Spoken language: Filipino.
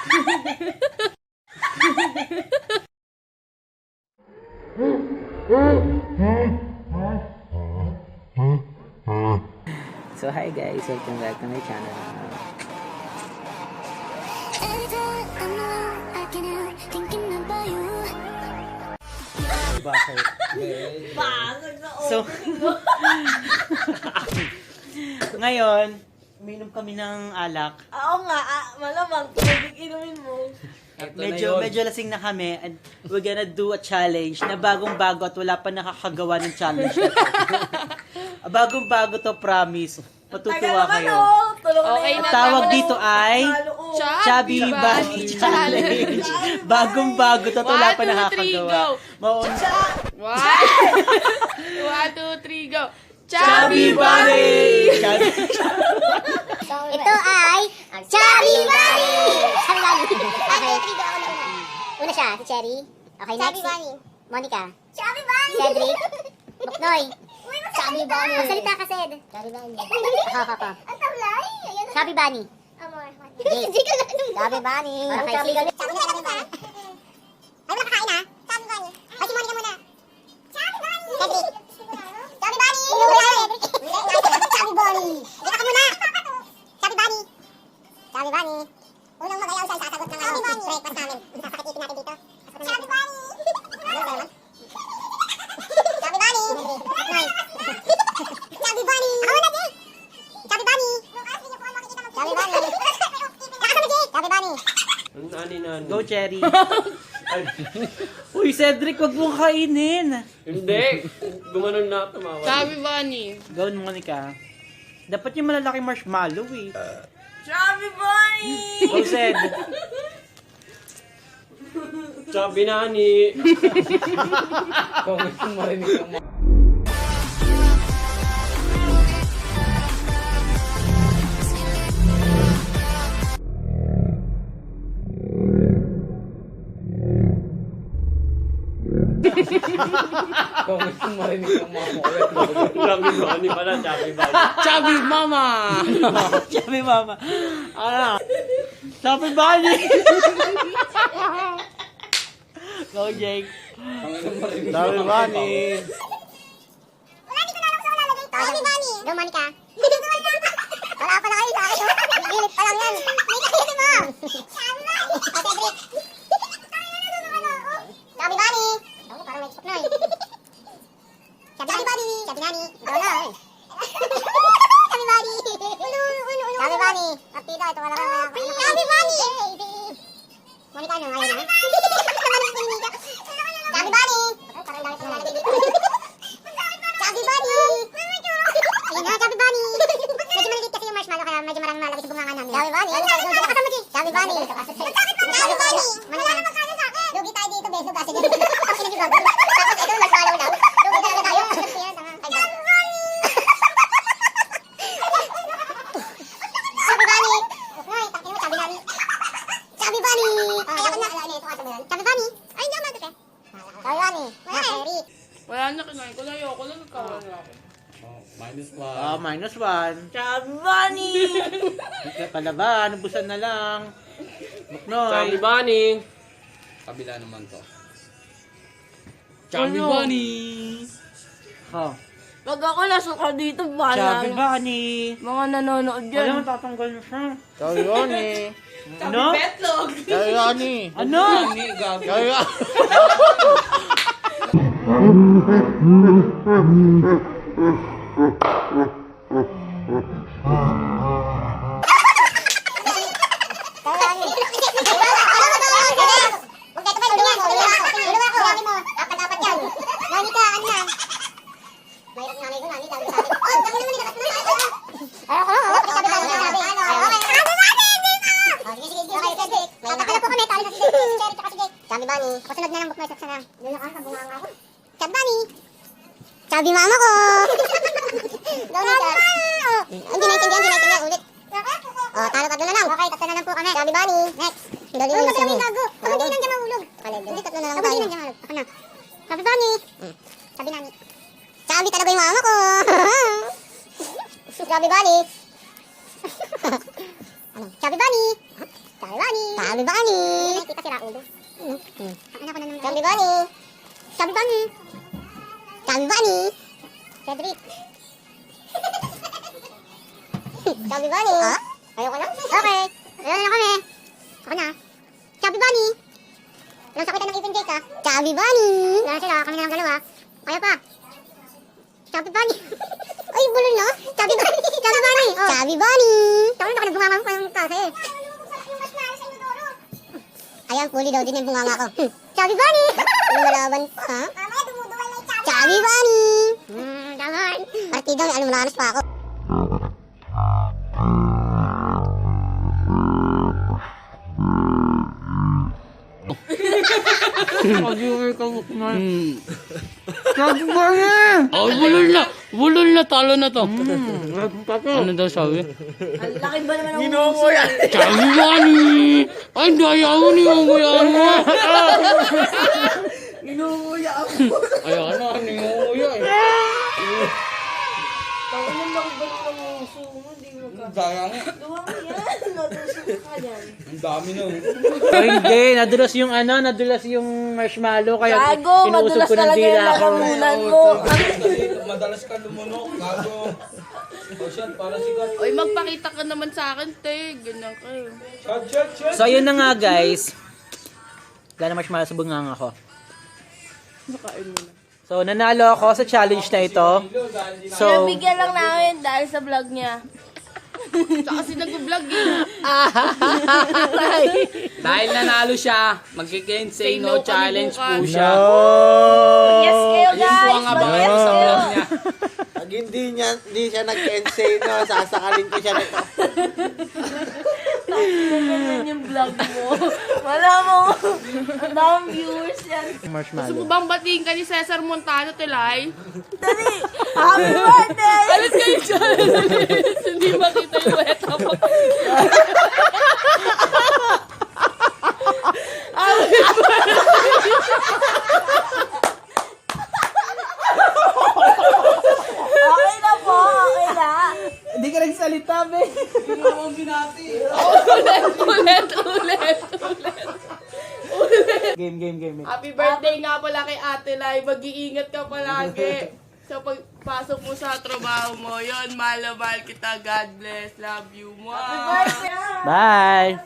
So hi guys, welcome back to my channel. So ngayon, uminom kami ng alak. Oo nga, malamang tubig inumin mo. Medyo lasing na kami and we're gonna do a challenge na bagong-bago at wala pa nakakagawa ng challenge na to. Bagong-bago to, promise. Matutuwa kayo. Okay Ang tawag dito ay Chubby Bunny Challenge. Bagong-bago to, wala pa nakakagawa. One, two, three, go! Chubby Bunny! Ito ay ang Chubby Bunny! Okay. Una siya, si Cherry. Okay, next si Monica. Chubby Bunny! Cedric. Buknoy. Chubby Bunny. Magsalita ka, Ced. Chubby Bunny. Ako. Ang tablay. Chubby Bunny. Jake. Chubby Bunny. Okay, si Chubby Bunny. Ay, wala kakain ha? Chubby Bunny. Ay, si Monica muna. Chubby Bunny. Cedric. Chubby Bunny. Chubby Bunny. Dito ka muna. Chubby Bunny. Chubby Bunny. Unang magayaw siya sasagot ng breakfast namin. Sasakitin natin dito. Chubby Bunny. Chubby Bunny. Chubby Bunny. Ako na, Jake. Chubby Bunny. Chubby Bunny. Nakasama, Jake. Chubby Bunny. Go, Cherry. Uy, Cedric, wag mong kainin. Hindi. Gumanon na tumawa. Chubby Bunny. Go, Monica. Dapat yung malalaking marshmallow eh. Chubby Bunny! Go, Ced. Chubby Nani. Kung marinig ang mga... Kung marinig ang mga Chubby Bunny pala, Chubby Bunny. Chubby Mama. Chubby Mama. Ano? Chubby Bunny. Go, Jake. Chubby Bunny. Wala, di ko na alam kung saan lalagay. Chubby Bunny. Go, Monica. Wala pa na kayo sa akin. Gilit pa lang yan. Hindi mo. Chubby Bunny. Cedric. Chubby Bunny. Parang may Buknoy. Chubby Bunny. Chubby Nani. Ikaw na eh. Chubby Bunny. Chubby Bunny. Partido, ito wala kang Chubby Bunny. Monica, ano ngayon ha? Chubby Bunny. Parang dami pa nalalagay dito. Chubby Bunny. Ayun na, Chubby Bunny. Medyo maliit kasi yung marshmallow kaya medyo maraming malagay sa bunganga namin. Chubby Bunny. Chubby Bunny. Chubby Bunny. Monica. Lugi tayo dito, beso kasi dito. Tapos pinag-ibag. Tapos ito, marshmallow lang. Lugi talaga tayo. Chubby Bunny. Chubby Bunny. Ay, takin mo, Chubby Bunny. Chubby Bunny. Ay, ako na. Ano ito kasi ba yan? Chubby Bunny. Ay, hindi ako mag-ite. Chubby Bunny. Eric. Wala na kinain ko na ayoko lang nagkawan na ako. -1. Chubby Bunny! Pala ba? Nubusan na lang. Buknoy. Chubby Bunny. Kabila naman to. Chubby Bunny. Oh. Pag ako nasuka dito, Chubby bahala. Bunny. Mga nanonood Wala dyan. man tatanggal na siya. Chubby Bunny. Ano? Betlog! Chubby Bunny. Ano? Chubby Bunny. Kasunod na lang Buknoy sa sana. Doon ako sa bunganga ko. Chubby Bunny. Chubby Mama ko. Chubby Mama. Hindi naintindihan ulit. Talo tatlo na lang. Okay, tatlo na lang po kami. Chubby Bunny. Next. Dali ulit kami. Ako hindi nandiyan mahulog. Hindi, tatlo na lang tayo. Ako hindi nandiyan mahulog. Ako na. Chubby Bunny. Chubby Nani. Chubby talaga yung mama ko. Chubby Bunny. Chubby Bunny. Chubby Bunny. Chubby Bunny! Nakikita si Raulo. Ano ko na naman? Chubby Bunny! Chubby Bunny! Chubby Bunny! Cedric! Chubby Bunny! Ayoko na? Okay. Ayoko na kami. Ako na. Chubby Bunny! Walang sakitan ng ipin, Jake, ha? Chubby Bunny! Wala na sila. Kami na lang dalawa. Kaya pa. Chubby Bunny! Ay, bulol no? Chubby Bunny! Chubby Bunny! Oh. Chubby Bunny! Tawag na ka nagbunganga pa yung kasi. Ayan, puli daw din yung bunganga ko. Chubby Bunny! Yung malaban ko, ha? Mamaya, dumuduwal na yung Chubby Bunny! Daman! Partido, alam mo, nakanas pa ako. Pag-iway ka, Buknoy. Chubby Bunny! Oh, bulol na, talo na to. Pato. Ano daw sabi? Ang laki ba naman ang Ginoo yan. Chubby Bunny! Ay, daya mo ni Unguya mo. Inuuya ako. Ay, ano, ningunguya eh. Ang laki ba naman ang uso mo? Hindi mo ka. Daya nga. Duwa mo yan. Natuso ka yan. Ang dami na. Ay, hindi. Nadulas yung marshmallow. Kaya Gago, inuusog madulas ko ng talaga dila yung ko. lakamunan mo. Madalas ka lumunok. Gago. O shot, para sigat. Oy, magpakita ka naman sa akin, te. Ganyan kayo. Shot. So, ayun na nga, guys. Wala na marshmallow sa bunganga ko. Nakain mo na. So, nanalo ako sa challenge na ito. So, Bigyan lang namin dahil sa vlog niya. Tsaka kasi nag-vlog eh. Dahil nanalo siya, Say magki-say no no challenge kami po bukas. siya. Yes kayo Ayun po guys. ang abangan Mag-yes sa kayo. vlog niya. Pag hindi siya nag-ensay, no, sasakalin ko siya nito. Ganyan yung vlog mo. Wala mo. Ang daming viewers yan. Gusto mo marshmallow. bang batiin ka ni Cesar Montano, Tilay? Dali. Happy birthday! Alis kayo dyan! Hindi makita yung weta mo. Okay na po. Okay na. Hindi ka nagsalita, be. Ulit. Game. Happy birthday nga pala kay Ate Lai. Mag-iingat ka palagi. Sa pagpasok mo sa trabaho mo. Yon, mahal na mahal kita. God bless. Love you. Mwah. Bye!